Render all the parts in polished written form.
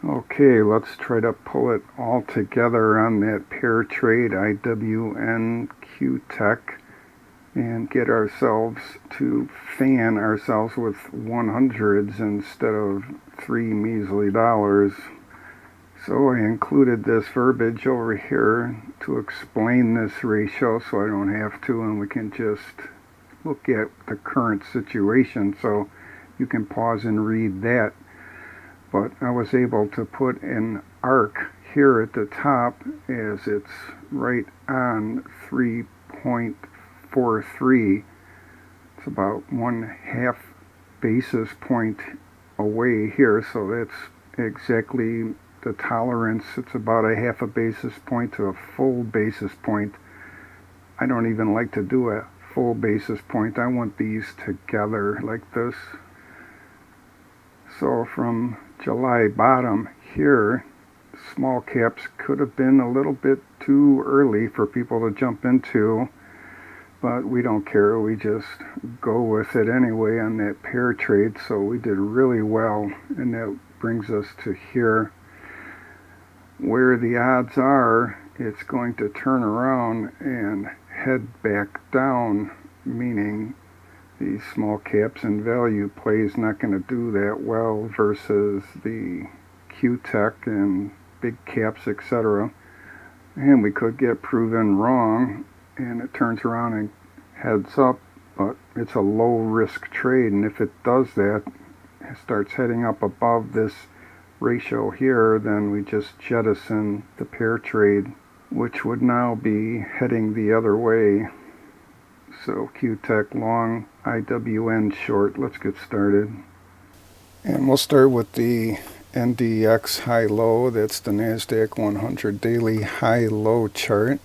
Okay, let's try to pull it all together on that pair trade IWN QTEC and get ourselves to fan ourselves with 100s instead of 3 measly dollars. So I included this verbiage over here to explain this ratio so I don't have to, and we can just look at the current situation so you can pause and read that. But I was able to put an arc here at the top as it's right on 3.43. It's about 1/2 basis point away here, so that's exactly the tolerance. It's about a 1/2 basis point to a full basis point. I don't even like to do a full basis point. I want these together like this. So from July bottom here, small caps could have been a little bit too early for people to jump into, but we don't care. We just go with it anyway on that pair trade. So we did really well, and that brings us to here, where the odds are it's going to turn around and head back down, meaning the small caps and value play is not going to do that well versus the QTEC and big caps, etc. And we could get proven wrong and it turns around and heads up, but it's a low risk trade, and if it does that, it starts heading up above this ratio here, then we just jettison the pair trade, which would now be heading the other way. So QTEC long, IWN short. Let's get started. And we'll start with the NDXHILO. That's the NASDAQ 100 daily high-low chart.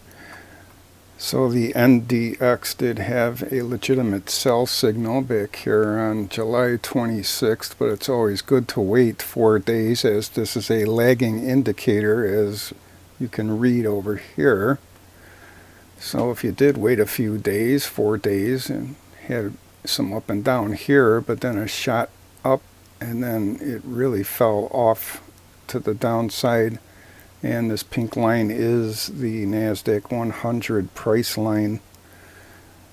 So the NDX did have a legitimate sell signal back here on July 26th, but it's always good to wait 4 days, as this is a lagging indicator, as you can read over here. So if you did wait a few days, 4 days, and had some up and down here, but then a shot up, and then it really fell off to the downside, and this pink line is the NASDAQ 100 price line.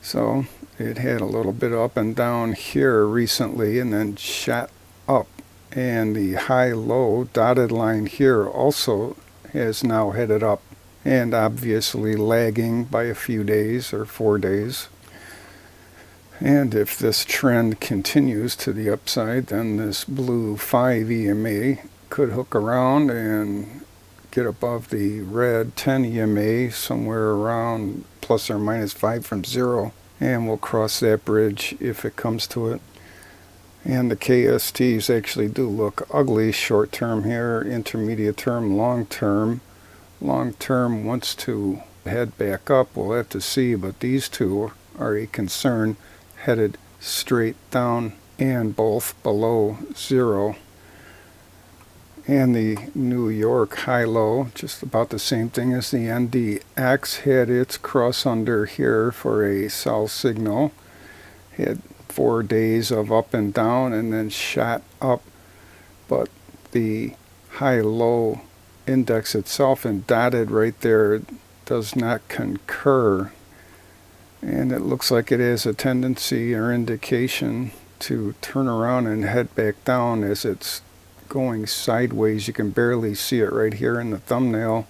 So it had a little bit up and down here recently, and then shot up, and the high-low dotted line here also has now headed up, and obviously lagging by a few days or 4 days. And if this trend continues to the upside, then this blue 5 EMA could hook around and get above the red 10 EMA somewhere around plus or minus 5 from 0, and we'll cross that bridge if it comes to it. And the KSTs actually do look ugly short term here, intermediate term, long term. Long term wants to head back up, we'll have to see, but these two are a concern, headed straight down and both below 0. And the New York high-low, just about the same thing as the NDX, had its cross under here for a sell signal, had 4 days of up and down and then shot up, but the high-low index itself and dotted right there does not concur, and it looks like it has a tendency or indication to turn around and head back down as it's going sideways. You can barely see it right here in the thumbnail.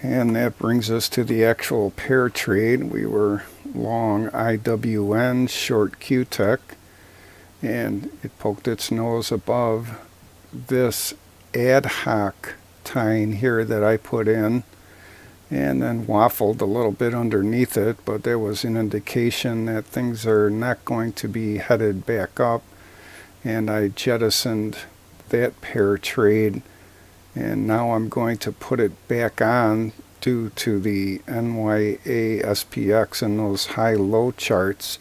And that brings us to the actual pair trade. We were long IWN, short QTEC, and it poked its nose above this ad hoc tying here that I put in, and then waffled a little bit underneath it, but there was an indication that things are not going to be headed back up, and I jettisoned that pair trade, and now I'm going to put it back on due to the NYHILO and those high-low charts.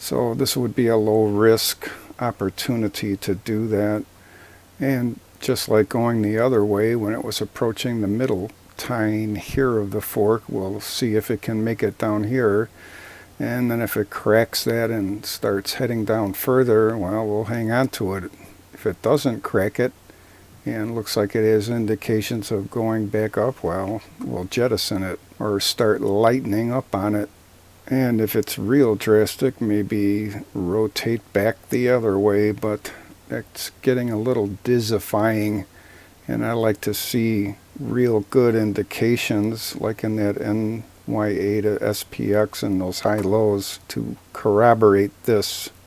So this would be a low risk opportunity to do that, and just like going the other way when it was approaching the middle tying here of the fork, we'll see if it can make it down here, and then if it cracks that and starts heading down further, well, we'll hang on to it. If it doesn't crack it and looks like it has indications of going back up. Well, we'll jettison it or start lightening up on it. And if it's real drastic, maybe rotate back the other way, but that's getting a little dizzifying. And I like to see real good indications, like in that NYA to SPX and those high lows, to corroborate this.